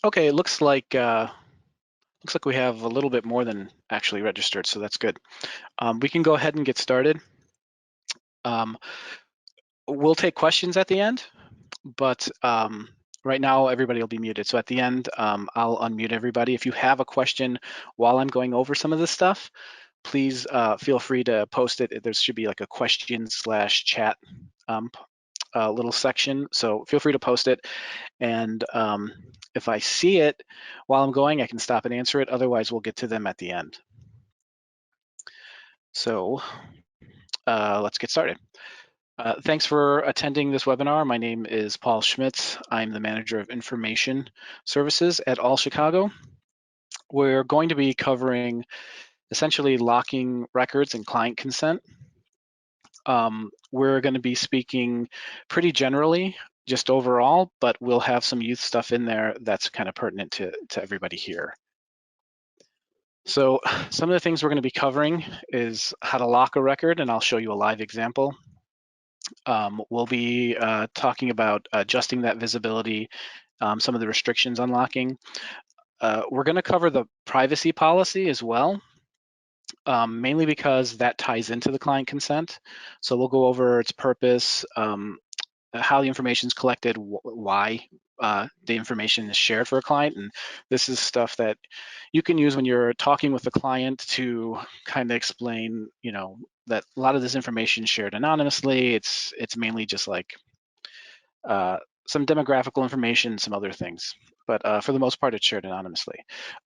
Okay, it looks like we have a little bit more than actually registered, so that's good. We can go ahead and get started. We'll take questions at the end, but right now everybody will be muted. So at the end, I'll unmute everybody. If you have a question while I'm going over some of this stuff, please feel free to post it. There should be like a question/chat little section. So feel free to post it. And if I see it while I'm going, I can stop and answer it. Otherwise, we'll get to them at the end. So let's get started. Thanks for attending this webinar. My name is Paul Schmitz. I'm the Manager of Information Services at All Chicago. We're going to be covering essentially locking records and client consent. We're going to be speaking pretty generally, just overall, but we'll have some youth stuff in there that's kind of pertinent to everybody here. So some of the things we're going to be covering is how to lock a record, and I'll show you a live example. We'll be talking about adjusting that visibility, some of the restrictions on locking. We're going to cover the privacy policy as well, mainly because that ties into the client consent. So we'll go over its purpose, how the information is collected, why the information is shared for a client. And this is stuff that you can use when you're talking with the client to kind of explain, that a lot of this information is shared anonymously. It's mainly just like some demographical information, some other things. But for the most part, it's shared anonymously.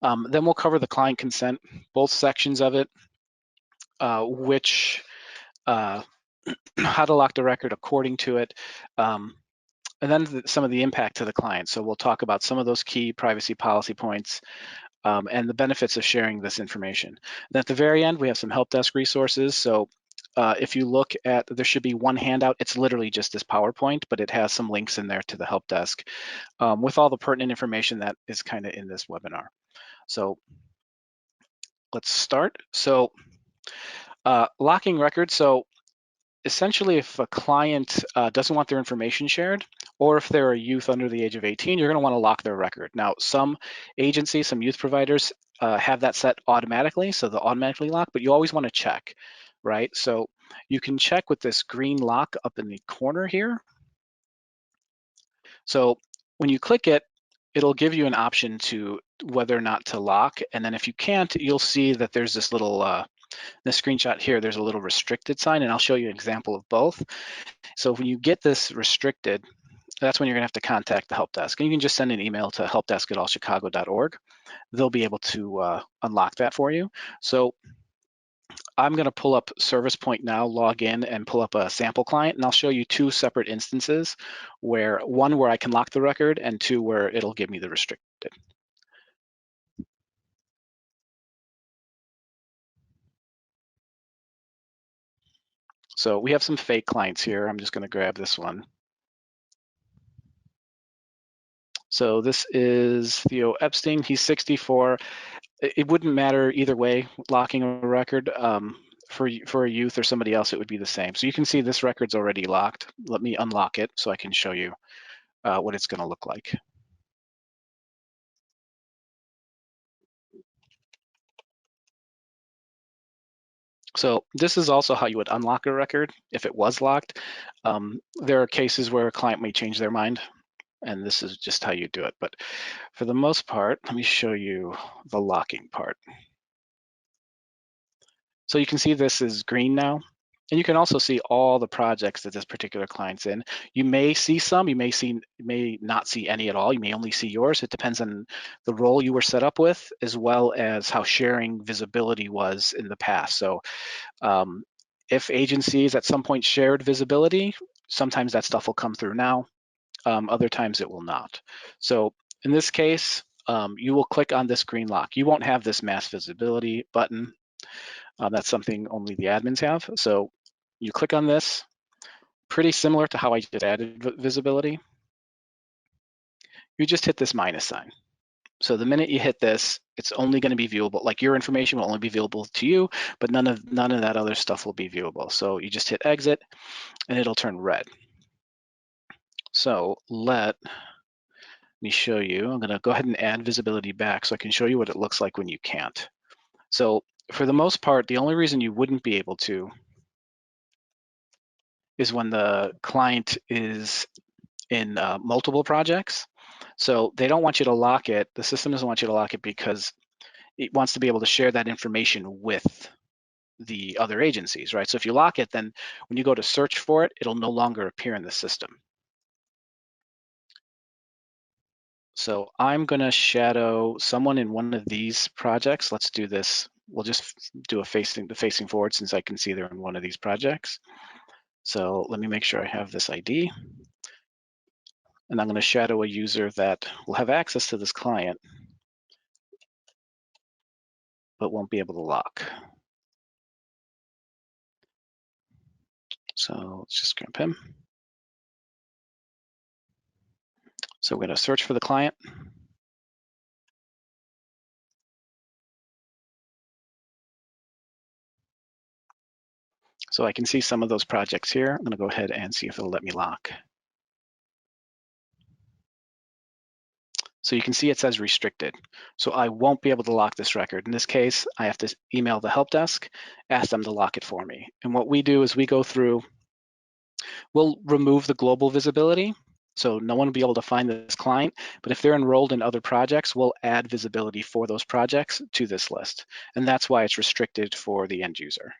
Then we'll cover the client consent, both sections of it, which how to lock the record according to it, and then some of the impact to the client. So we'll talk about some of those key privacy policy points and the benefits of sharing this information. Then at the very end, we have some help desk resources. So if you look at, there should be one handout. It's literally just this PowerPoint, but it has some links in there to the help desk with all the pertinent information that is kind of in this webinar. So let's start. So locking records. So essentially, if a client doesn't want their information shared, or if they're a youth under the age of 18, you're going to want to lock their record. Now, some agencies, some youth providers have that set automatically, so they'll automatically lock, but you always want to check, right? So you can check with this green lock up in the corner here. So when you click it, it'll give you an option to whether or not to lock. And then if you can't, you'll see that there's this little the screenshot here, there's a little restricted sign, and I'll show you an example of both. So when you get this restricted, that's when you're gonna have to contact the help desk. And you can just send an email to helpdesk@allchicago.org. They'll be able to unlock that for you. So I'm gonna pull up ServicePoint now, log in and pull up a sample client, and I'll show you two separate instances where one where I can lock the record and two where it'll give me the restricted. So we have some fake clients here. I'm just gonna grab this one. So this is Theo Epstein. He's 64. It wouldn't matter either way, locking a record. For a youth or somebody else, it would be the same. So you can see this record's already locked. Let me unlock it so I can show you what it's going to look like. So this is also how you would unlock a record if it was locked. There are cases where a client may change their mind, and this is just how you do it. But for the most part, let me show you the locking part. So you can see this is green now. And you can also see all the projects that this particular client's in. You may see some, you may not see any at all. You may only see yours. It depends on the role you were set up with, as well as how sharing visibility was in the past. So if agencies at some point shared visibility, sometimes that stuff will come through now. Other times it will not. So in this case, you will click on this green lock. You won't have this mass visibility button. That's something only the admins have. So you click on this, pretty similar to how I just added visibility. You just hit this minus sign. So the minute you hit this, it's only going to be viewable. Like your information will only be viewable to you, but none of that other stuff will be viewable. So you just hit exit and it'll turn red. So let me show you. I'm going to go ahead and add visibility back so I can show you what it looks like when you can't. So for the most part, the only reason you wouldn't be able to is when the client is in multiple projects. So they don't want you to lock it. The system doesn't want you to lock it because it wants to be able to share that information with the other agencies, right? So if you lock it, then when you go to search for it, it'll no longer appear in the system. So I'm going to shadow someone in one of these projects. Let's do this. We'll just do the facing forward since I can see they're in one of these projects. So let me make sure I have this ID. And I'm going to shadow a user that will have access to this client, but won't be able to lock. So let's just grab him. So we're going to search for the client. So I can see some of those projects here. I'm going to go ahead and see if it'll let me lock. So you can see it says restricted. So I won't be able to lock this record. In this case, I have to email the help desk, ask them to lock it for me. And what we do is we go through, we'll remove the global visibility. So no one will be able to find this client, but if they're enrolled in other projects, we'll add visibility for those projects to this list. And that's why it's restricted for the end user.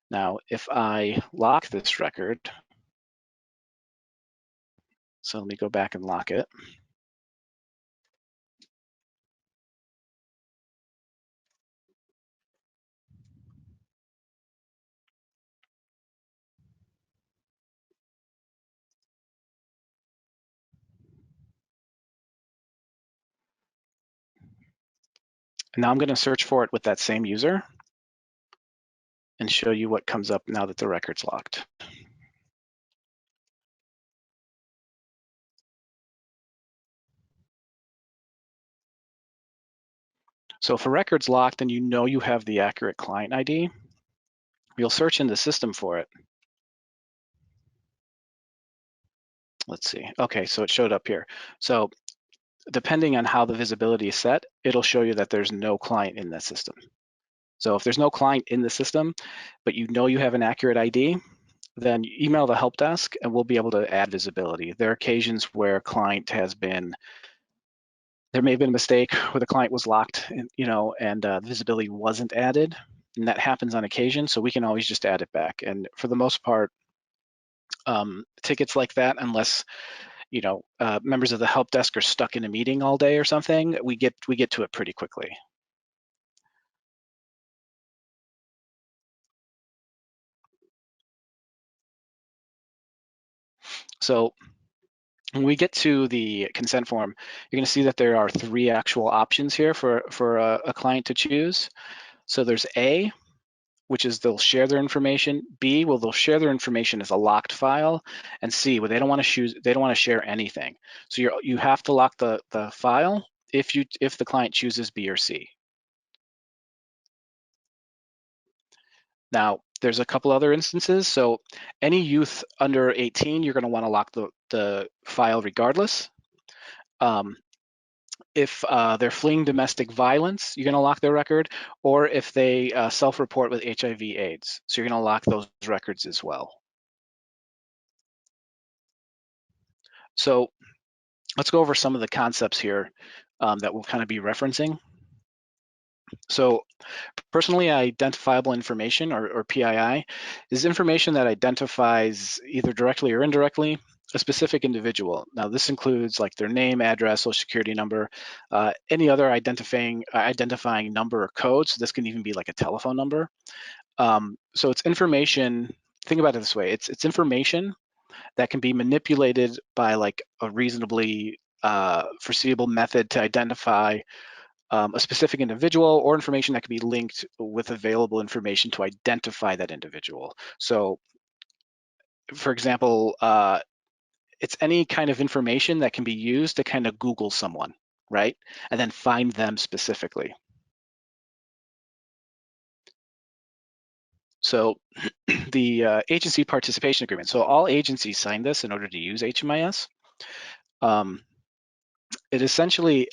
Now, if I lock this record, so let me go back and lock it. And now I'm going to search for it with that same user and show you what comes up now that the record's locked. So if a record's locked and you know you have the accurate client ID, you'll search in the system for it. Let's see. Okay, so it showed up here. So depending on how the visibility is set, it'll show you that there's no client in the system. So if there's no client in the system, but you know you have an accurate ID, then you email the help desk and we'll be able to add visibility. There are occasions where client has been, there may have been a mistake where the client was locked, and visibility wasn't added. And that happens on occasion, so we can always just add it back. And for the most part, tickets like that, unless members of the help desk are stuck in a meeting all day or something, we get to it pretty quickly. So when we get to the consent form, you're going to see that there are 3 actual options here for a client to choose. So there's A, which is they'll share their information. B, well, they'll share their information as a locked file. And C, well, they don't want to share anything. So you have to lock the file if the client chooses B or C. Now, there's a couple other instances. So any youth under 18, you're going to want to lock the file regardless. If they're fleeing domestic violence, you're going to lock their record, or if they self-report with HIV/AIDS. So you're going to lock those records as well. So let's go over some of the concepts here that we'll kind of be referencing. So personally identifiable information, or PII, is information that identifies either directly or indirectly a specific individual. Now this includes like their name, address, social security number, any other identifying number or code. So this can even be like a telephone number. So it's information, think about it this way, it's information that can be manipulated by like a reasonably foreseeable method to identify a specific individual, or information that can be linked with available information to identify that individual. So for example, it's any kind of information that can be used to kind of Google someone, right? And then find them specifically. So the agency participation agreement. So all agencies sign this in order to use HMIS. It essentially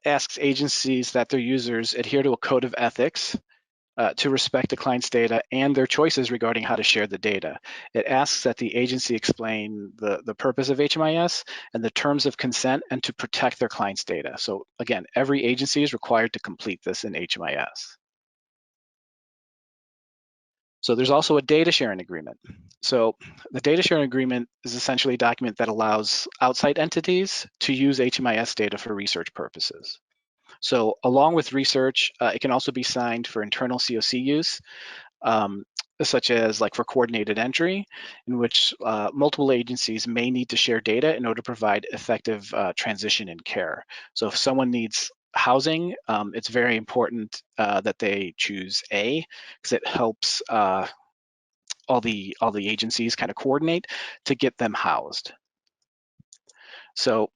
asks agencies that their users adhere to a code of ethics to respect the client's data and their choices regarding how to share the data. It asks that the agency explain the purpose of HMIS and the terms of consent and to protect their client's data. So again, every agency is required to complete this in HMIS. So there's also a data sharing agreement. So the data sharing agreement is essentially a document that allows outside entities to use HMIS data for research purposes. So along with research, it can also be signed for internal COC use, such as like for coordinated entry, in which multiple agencies may need to share data in order to provide effective transition in care. So if someone needs housing, it's very important that they choose A, because it helps all the agencies kind of coordinate to get them housed. So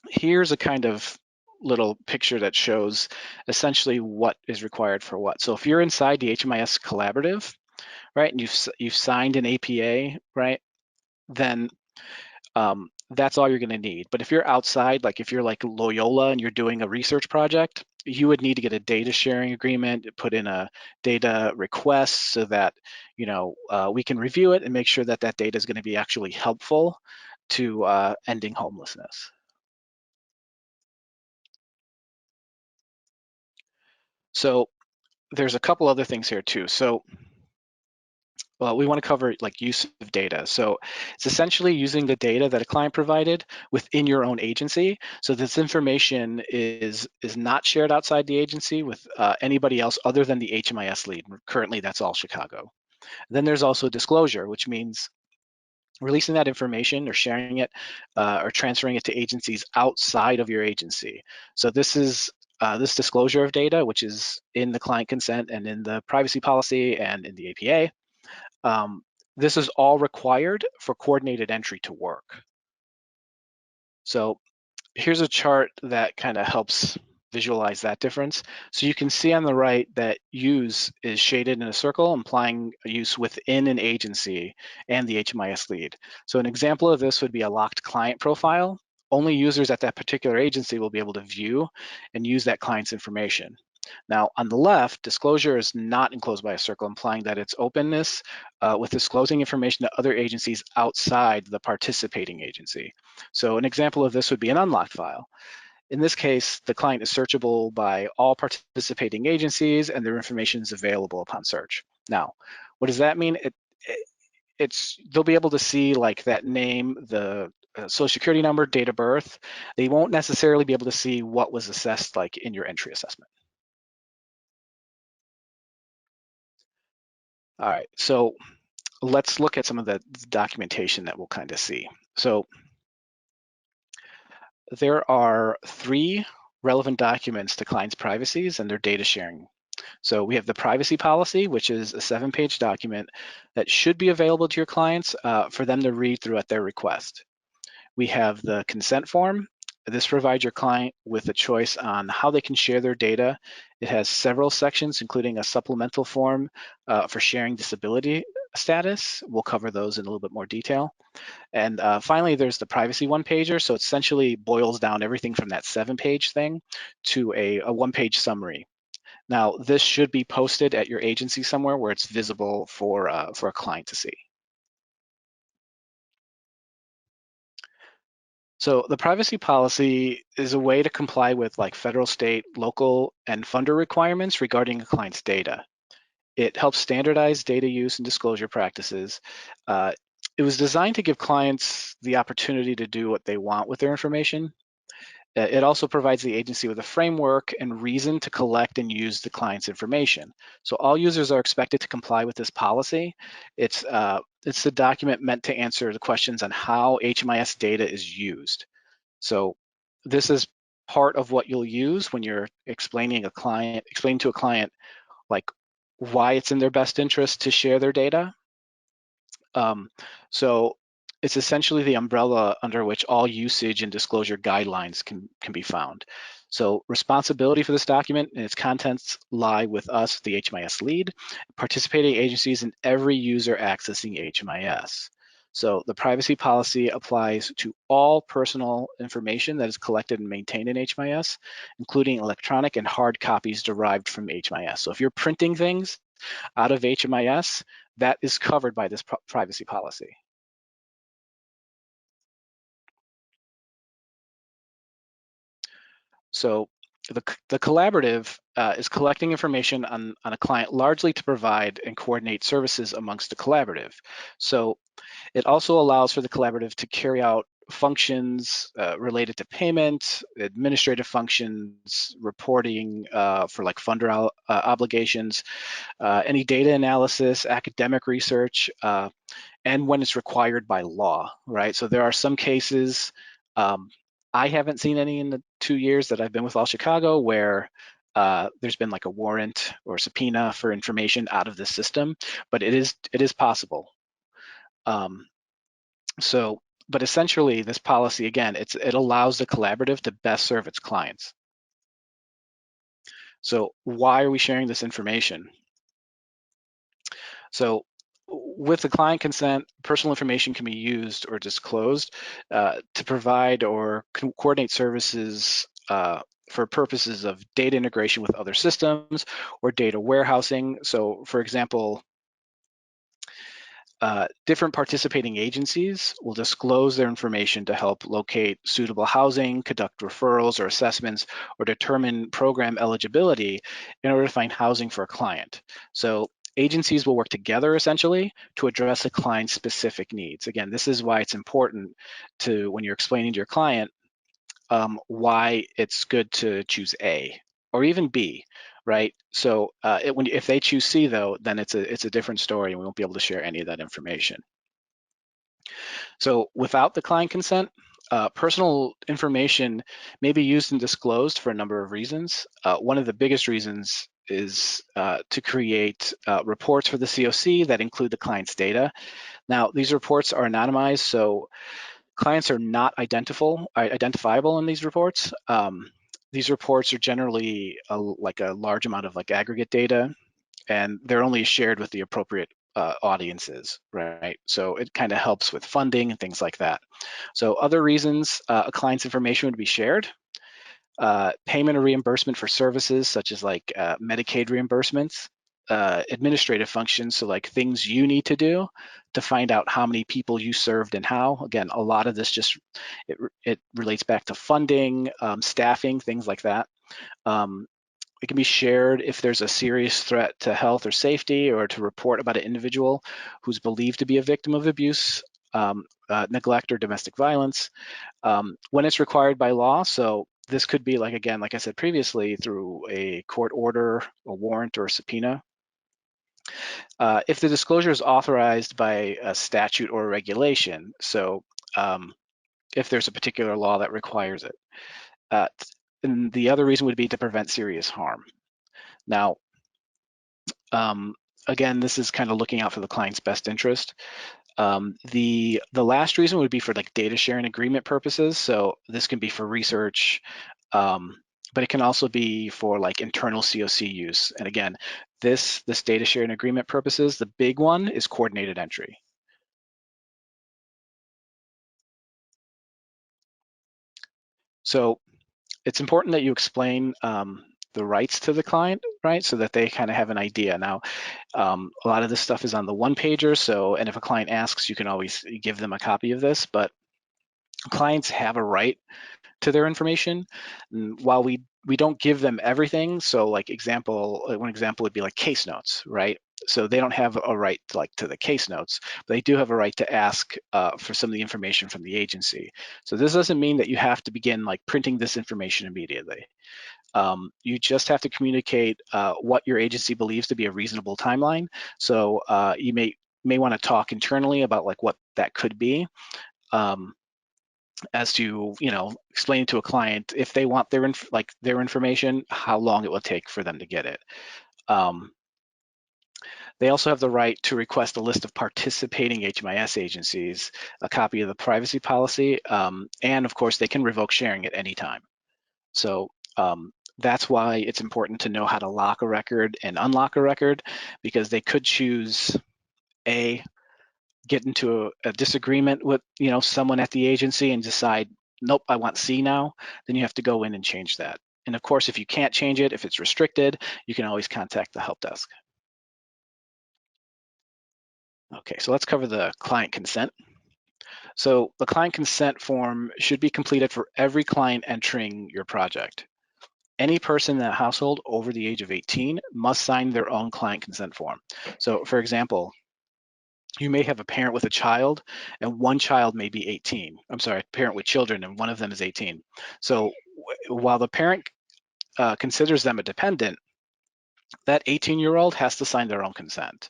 here's a kind of little picture that shows essentially what is required for what. So if you're inside the HMIS collaborative, right, and you've signed an APA, right, then that's all you're going to need. But if you're outside, like if you're like Loyola and you're doing a research project, you would need to get a data sharing agreement, put in a data request so that we can review it and make sure that that data is going to be actually helpful to ending homelessness. So there's a couple other things here too. So well, we want to cover like use of data. So it's essentially using the data that a client provided within your own agency. So this information is not shared outside the agency with anybody else other than the HMIS lead. Currently, that's all Chicago. Then there's also disclosure, which means releasing that information or sharing it or transferring it to agencies outside of your agency. So this is this disclosure of data, which is in the client consent and in the privacy policy and in the APA. This is all required for coordinated entry to work. So here's a chart that kind of helps visualize that difference. So you can see on the right that use is shaded in a circle, implying a use within an agency and the HMIS lead. So an example of this would be a locked client profile. Only users at that particular agency will be able to view and use that client's information. Now, on the left, disclosure is not enclosed by a circle, implying that it's openness with disclosing information to other agencies outside the participating agency. So an example of this would be an unlocked file. In this case, the client is searchable by all participating agencies and their information is available upon search. Now, what does that mean? They'll be able to see like that name, the social security number, date of birth. They won't necessarily be able to see what was assessed like in your entry assessment. All right, so let's look at some of the documentation that we'll kind of see. So there are 3 relevant documents to clients' privacies and their data sharing. So we have the privacy policy, which is a 7-page document that should be available to your clients for them to read through at their request. We have the consent form. This provides your client with a choice on how they can share their data. It has several sections, including a supplemental form for sharing disability status. We'll cover those in a little bit more detail. And finally, there's the privacy one-pager. So it essentially boils down everything from that 7-page thing to a 1-page summary. Now, this should be posted at your agency somewhere where it's visible for a client to see. So the privacy policy is a way to comply with like federal, state, local, and funder requirements regarding a client's data. It helps standardize data use and disclosure practices. It was designed to give clients the opportunity to do what they want with their information. It also provides the agency with a framework and reason to collect and use the client's information. So all users are expected to comply with this policy. It's the document meant to answer the questions on how HMIS data is used. So this is part of what you'll use when you're explaining to a client like why it's in their best interest to share their data. So it's essentially the umbrella under which all usage and disclosure guidelines can be found. So responsibility for this document and its contents lie with us, the HMIS lead, participating agencies, and every user accessing HMIS. So the privacy policy applies to all personal information that is collected and maintained in HMIS, including electronic and hard copies derived from HMIS. So if you're printing things out of HMIS, that is covered by this privacy policy. So the collaborative is collecting information on a client largely to provide and coordinate services amongst the collaborative. So it also allows for the collaborative to carry out functions related to payment, administrative functions, reporting for like funder obligations, any data analysis, academic research, and when it's required by law, right? So there are some cases, I haven't seen any in the 2 years that I've been with All Chicago where there's been like a warrant or subpoena for information out of the system, but it is possible. But essentially this policy, again, it allows the collaborative to best serve its clients. So why are we sharing this information? So with the client consent, personal information can be used or disclosed to provide or coordinate services for purposes of data integration with other systems or data warehousing. So for example, different participating agencies will disclose their information to help locate suitable housing, conduct referrals or assessments, or determine program eligibility in order to find housing for a client. So agencies will work together essentially to address a client's specific needs. Again, this is why it's important to, when you're explaining to your client, why it's good to choose A or even B, right? So if they choose C though, then it's a different story and we won't be able to share any of that information. So without the client consent, personal information may be used and disclosed for a number of reasons. One of the biggest reasons is to create reports for the COC that include the client's data. Now, these reports are anonymized, so clients are not identifiable in these reports. These reports are generally like a large amount of like aggregate data, and they're only shared with the appropriate audiences, right? So it kind of helps with funding and things like that. So other reasons a client's information would be shared. Payment or reimbursement for services such as like Medicaid reimbursements, administrative functions, so like things you need to do to find out how many people you served and how. Again, a lot of this just, it relates back to funding, staffing, things like that. It can be shared if there's a serious threat to health or safety or to report about an individual who's believed to be a victim of abuse, neglect, or domestic violence. When it's required by law, so this could be like, again, like I said previously, through a court order, a warrant, or a subpoena. If the disclosure is authorized by a statute or a regulation, so if there's a particular law that requires it. And the other reason would be to prevent serious harm. Now, again, this is kind of looking out for the client's best interest. The last reason would be for like data sharing agreement purposes. So this can be for research, but it can also be for like internal COC use. And again, this data sharing agreement purposes, the big one is coordinated entry. So it's important that you explain the rights to the client, right? So that they kind of have an idea. Now, a lot of this stuff is on the one pager. So, and if a client asks, you can always give them a copy of this, but clients have a right to their information. And while we don't give them everything, so like one example would be like case notes, right? So they don't have a right to the case notes, but they do have a right to ask for some of the information from the agency. So this doesn't mean that you have to begin like printing this information immediately. You just have to communicate what your agency believes to be a reasonable timeline. So you may want to talk internally about like what that could be. As to, explain to a client if they want their information, how long it will take for them to get it. They also have the right to request a list of participating HMIS agencies, a copy of the privacy policy, and of course they can revoke sharing at any time. So that's why it's important to know how to lock a record and unlock a record, because they could choose A, get into a disagreement with someone at the agency and decide, nope, I want C now, then you have to go in and change that. And of course, if you can't change it, if it's restricted, you can always contact the help desk. Okay, so let's cover the client consent. So the client consent form should be completed for every client entering your project. Any person in that household over the age of 18 must sign their own client consent form. So for example, you may have a parent with a child and one child may be 18. I'm sorry, a parent with children and one of them is 18. So while the parent considers them a dependent, that 18-year-old has to sign their own consent.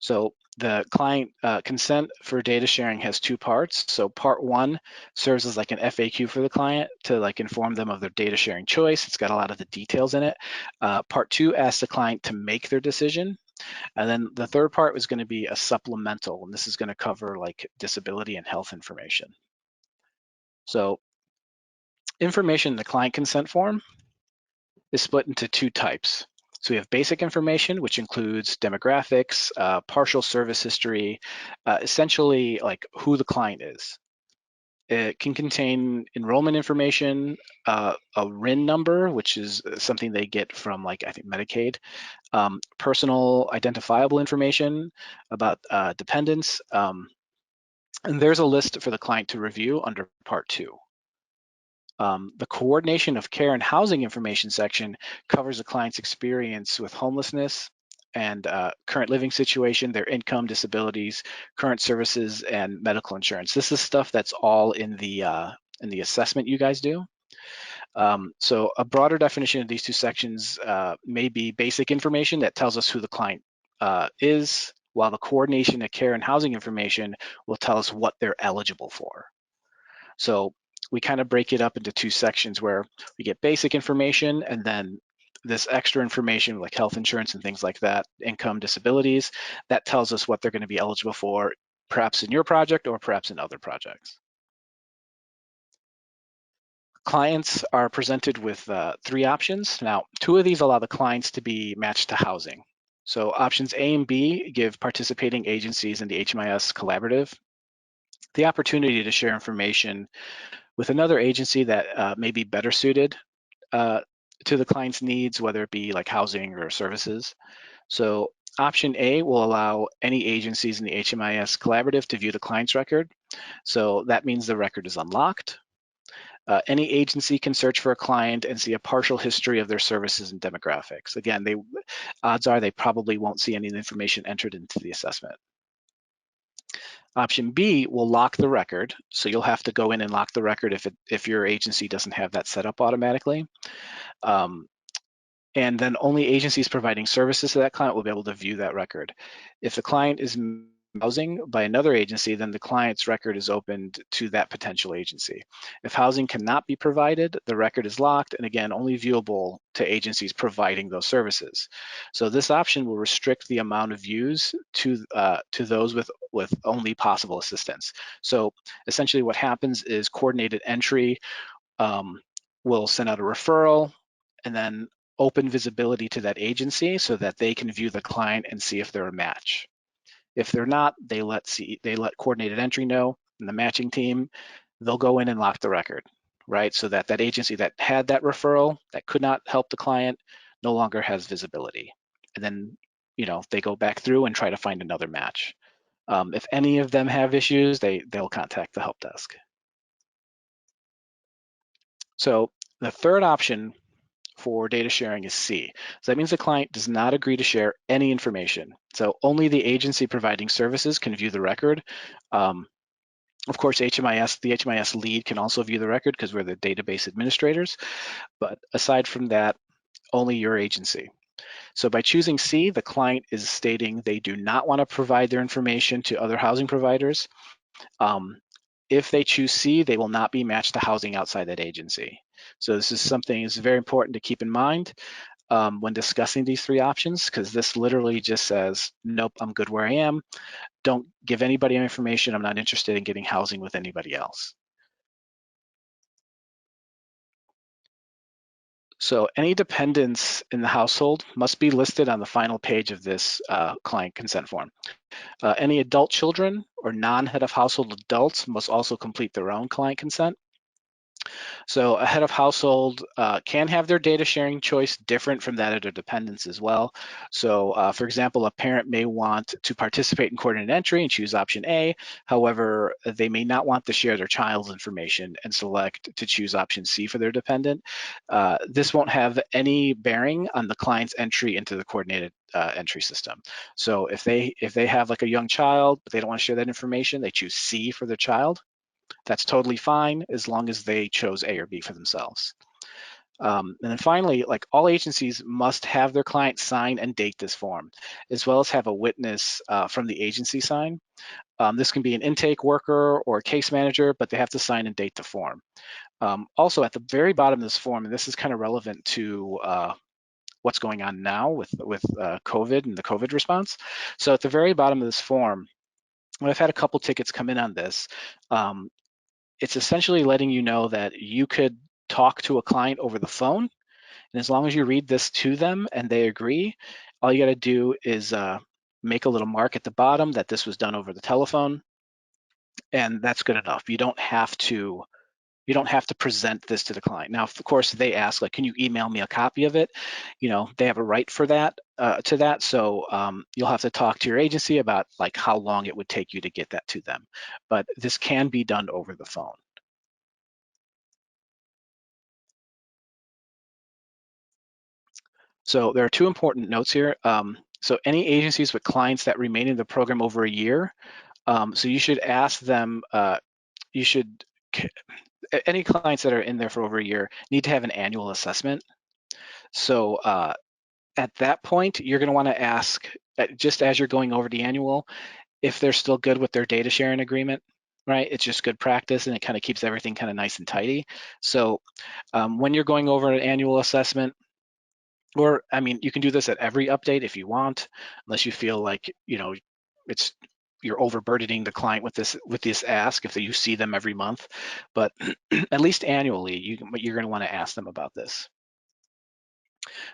So the client consent for data sharing has two parts. So part one serves as like an FAQ for the client to like inform them of their data sharing choice. It's got a lot of the details in it. Part two asks the client to make their decision. And then the third part was going to be a supplemental, and this is going to cover like disability and health information. So information in the client consent form is split into two types. So we have basic information, which includes demographics, partial service history, essentially like who the client is. It can contain enrollment information, a RIN number, which is something they get from like, I think, Medicaid, personal identifiable information about dependents, and there's a list for the client to review under part two. The coordination of care and housing information section covers the client's experience with homelessness and current living situation, their income, disabilities, current services, and medical insurance. This is stuff that's all in the assessment you guys do. So a broader definition of these two sections may be basic information that tells us who the client is, while the coordination of care and housing information will tell us what they're eligible for. So we kind of break it up into two sections where we get basic information and then this extra information like health insurance and things like that, income, disabilities, that tells us what they're going to be eligible for, perhaps in your project or perhaps in other projects. Clients are presented with three options. Now, two of these allow the clients to be matched to housing. So options A and B give participating agencies in the HMIS collaborative the opportunity to share information with another agency that may be better suited to the client's needs, whether it be like housing or services. So option A will allow any agencies in the HMIS collaborative to view the client's record. So that means the record is unlocked. Any agency can search for a client and see a partial history of their services and demographics. Again, odds are they probably won't see any information entered into the assessment. Option B will lock the record. So you'll have to go in and lock the record if your agency doesn't have that set up automatically. And then only agencies providing services to that client will be able to view that record. If the client is housing by another agency, then the client's record is opened to that potential agency. If housing cannot be provided, the record is locked and again, only viewable to agencies providing those services. So this option will restrict the amount of views to those with only possible assistance. So essentially what happens is coordinated entry will send out a referral and then open visibility to that agency so that they can view the client and see if they're a match. If they're not, they let coordinated entry know, and the matching team, they'll go in and lock the record, right? So that that agency that had that referral that could not help the client no longer has visibility. And then, they go back through and try to find another match. If any of them have issues, they'll contact the help desk. So the third option for data sharing is C. So that means the client does not agree to share any information. So only the agency providing services can view the record. Of course, the HMIS lead can also view the record because we're the database administrators. But aside from that, only your agency. So by choosing C, the client is stating they do not want to provide their information to other housing providers. If they choose C, they will not be matched to housing outside that agency. So this is something that's very important to keep in mind when discussing these three options, because this literally just says, nope, I'm good where I am. Don't give anybody information. I'm not interested in getting housing with anybody else. So any dependents in the household must be listed on the final page of this client consent form. Any adult children or non-head of household adults must also complete their own client consent. So a head of household can have their data sharing choice different from that of their dependents as well. So for example, a parent may want to participate in coordinated entry and choose option A. However, they may not want to share their child's information and select to choose option C for their dependent. This won't have any bearing on the client's entry into the coordinated entry system. So if they have like a young child, but they don't want to share that information, they choose C for their child. That's totally fine as long as they chose A or B for themselves. And then finally, like all agencies must have their client sign and date this form, as well as have a witness from the agency sign. This can be an intake worker or a case manager, but they have to sign and date the form. Also, at the very bottom of this form, and this is kind of relevant to what's going on now with COVID and the COVID response. So at the very bottom of this form, when I've had a couple tickets come in on this, it's essentially letting you know that you could talk to a client over the phone, and as long as you read this to them and they agree, all you got to do is make a little mark at the bottom that this was done over the telephone, and that's good enough. You don't have to present this to the client. Now, of course, they ask, like, can you email me a copy of it? You know, they have a right for that, to that. So you'll have to talk to your agency about like how long it would take you to get that to them. But this can be done over the phone. So there are two important notes here. So any agencies with clients that remain in the program over a year, so you should ask them, any clients that are in there for over a year need to have an annual assessment. So at that point, you're gonna wanna ask, just as you're going over the annual, if they're still good with their data sharing agreement, right? It's just good practice and it kind of keeps everything kind of nice and tidy. So when you're going over an annual assessment, or I mean, you can do this at every update if you want, unless you feel like, you know, it's you're overburdening the client with this ask if you see them every month. But at least annually, you're going to want to ask them about this.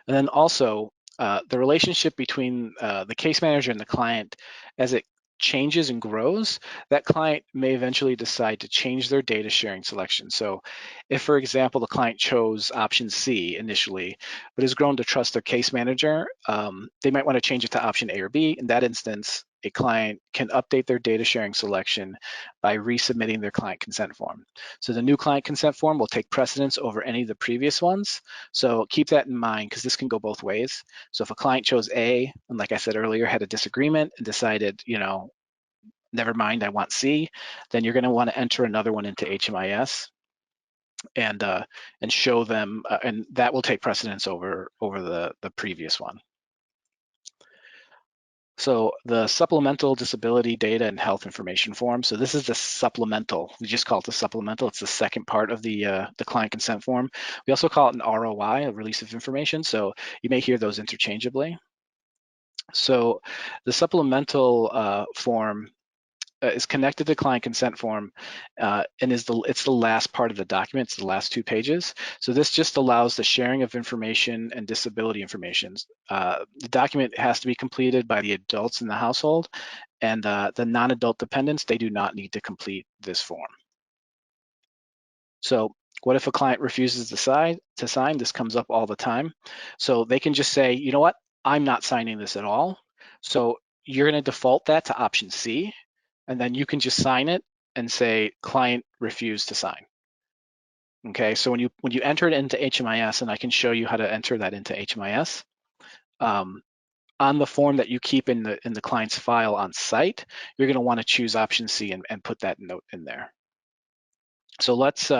And then also the relationship between the case manager and the client, as it changes and grows, that client may eventually decide to change their data sharing selection. So if, for example, the client chose option C initially, but has grown to trust their case manager, they might want to change it to option A or B. In that instance, a client can update their data sharing selection by resubmitting their client consent form. So the new client consent form will take precedence over any of the previous ones. So keep that in mind because this can go both ways. So if a client chose A, and like I said earlier, had a disagreement and decided, you know, never mind, I want C, then you're going to want to enter another one into HMIS and show them, and that will take precedence over the previous one. So the supplemental disability data and health information form. So this is the supplemental. We just call it the supplemental. It's the second part of the client consent form. We also call it an ROI, a release of information. So you may hear those interchangeably. So the supplemental form is connected to client consent form and it's the last part of the document. It's the last 2 pages. So this just allows the sharing of information and disability information. The document has to be completed by the adults in the household, and the non-adult dependents, they do not need to complete this form. So what if a client refuses to sign? This comes up all the time. So they can just say, you know what, I'm not signing this at all. So you're going to default that to option C, and then you can just sign it and say client refused to sign. Okay, so when you enter it into HMIS, and I can show you how to enter that into HMIS, on the form that you keep in the client's file on site, you're going to want to choose option C and put that note in there. So let's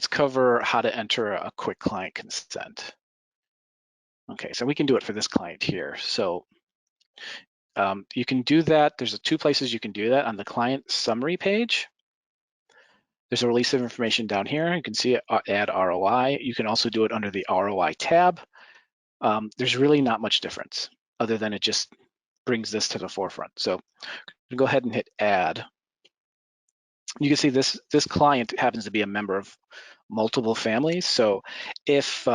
cover how to enter a quick client consent. Okay, so we can do it for this client here. So you can do that. There's 2 places you can do that. On the client summary page, there's a release of information down here. You can see it, add ROI. You can also do it under the ROI tab. There's really not much difference other than it just brings this to the forefront. So go ahead and hit add. You can see this client happens to be a member of multiple families. So if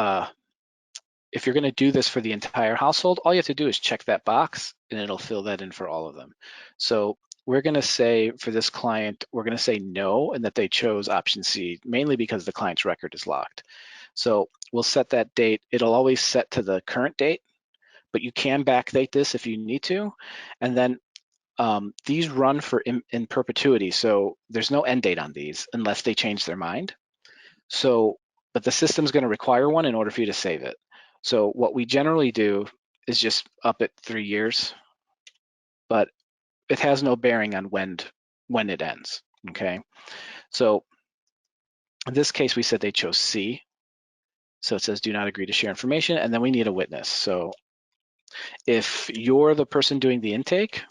if you're going to do this for the entire household, all you have to do is check that box and it'll fill that in for all of them. So we're going to say for this client, we're going to say no, and that they chose option C, mainly because the client's record is locked. So we'll set that date. It'll always set to the current date, but you can backdate this if you need to. And then these run for in perpetuity. So there's no end date on these unless they change their mind. So, but the system's going to require one in order for you to save it. So what we generally do is just up it 3 years, but it has no bearing on when it ends, okay? So in this case, we said they chose C. So it says do not agree to share information, and then we need a witness. So if you're the person doing the intake,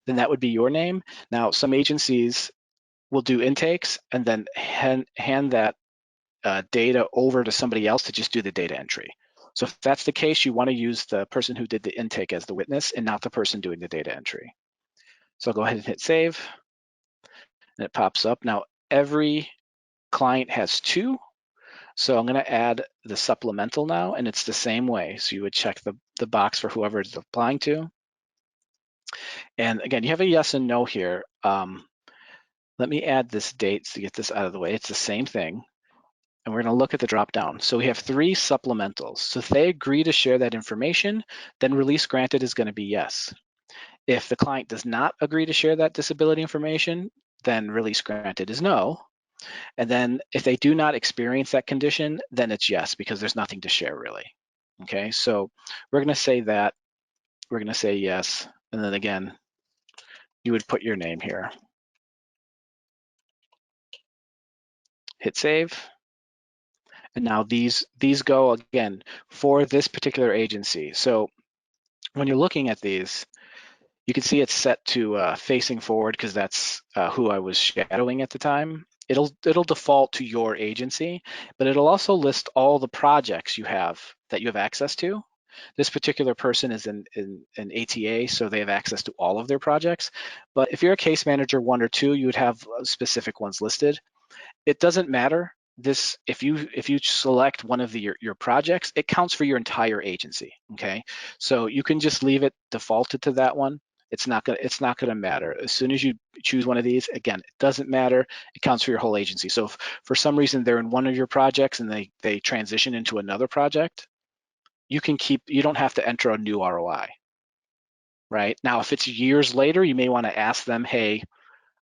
then that would be your name. Now, some agencies will do intakes and then hand that data over to somebody else to just do the data entry. So if that's the case, you want to use the person who did the intake as the witness and not the person doing the data entry. So I'll go ahead and hit save, and it pops up. Now, every client has 2, so I'm going to add the supplemental now, and it's the same way. So you would check the box for whoever it's applying to. And again, you have a yes and no here. Let me add this date to get this out of the way. It's the same thing. And we're going to look at the drop down. So we have 3 supplementals. So if they agree to share that information, then release granted is going to be yes. If the client does not agree to share that disability information, then release granted is no. And then if they do not experience that condition, then it's yes, because there's nothing to share really. Okay, so we're going to say that, we're going to say yes, and then again, you would put your name here. Hit save. And now these go again for this particular agency. So when you're looking at these, you can see it's set to facing forward because that's who I was shadowing at the time. It'll default to your agency, but it'll also list all the projects you have that you have access to. This particular person is in ATA, so they have access to all of their projects. But if you're a case manager 1 or 2, you would have specific ones listed. It doesn't matter. This, if you select one of your projects, it counts for your entire agency. Okay, so you can just leave it defaulted to that one. It's not gonna matter. As soon as you choose one of these, again, it doesn't matter. It counts for your whole agency. So if for some reason they're in one of your projects and they transition into another project, you don't have to enter a new ROI. Right now, if it's years later, you may want to ask them, hey,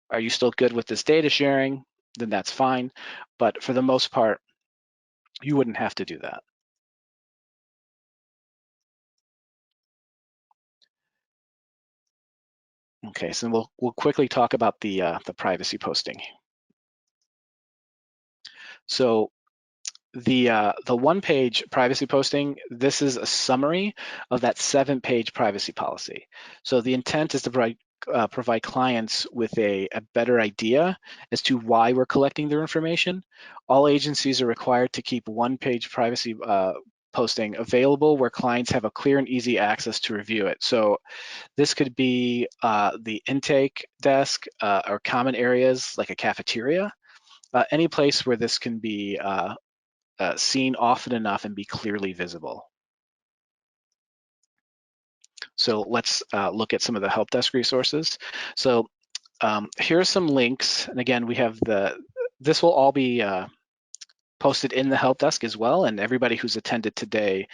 are you still good with this data sharing? Then that's fine. But for the most part, you wouldn't have to do that. Okay, so we'll quickly talk about the privacy posting. So the 1-page privacy posting, this is a summary of that 7-page privacy policy. So the intent is to provide clients with a better idea as to why we're collecting their information. All agencies are required to keep 1-page privacy posting available where clients have a clear and easy access to review it. So this could be the intake desk or common areas like a cafeteria, any place where this can be seen often enough and be clearly visible. So let's look at some of the help desk resources. So here are some links, and again, we have this will all be posted in the help desk as well, and everybody who's attended today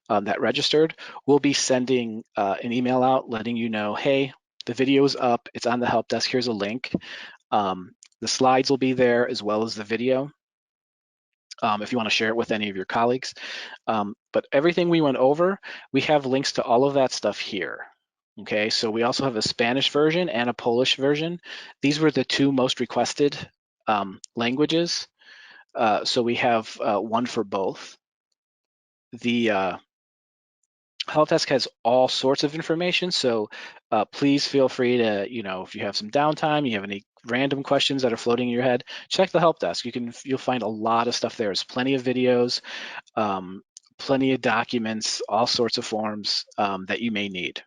that registered will be sending an email out letting you know, hey, the video's up, it's on the help desk, here's a link. The slides will be there as well as the video. If you want to share it with any of your colleagues. But everything we went over, we have links to all of that stuff here. Okay, so we also have a Spanish version and a Polish version. These were the 2 most requested languages. So we have one for both. The help desk has all sorts of information, so please feel free to, if you have some downtime, you have any random questions that are floating in your head, check the help desk. You'll find a lot of stuff there. There's plenty of videos, plenty of documents, all sorts of forms that you may need.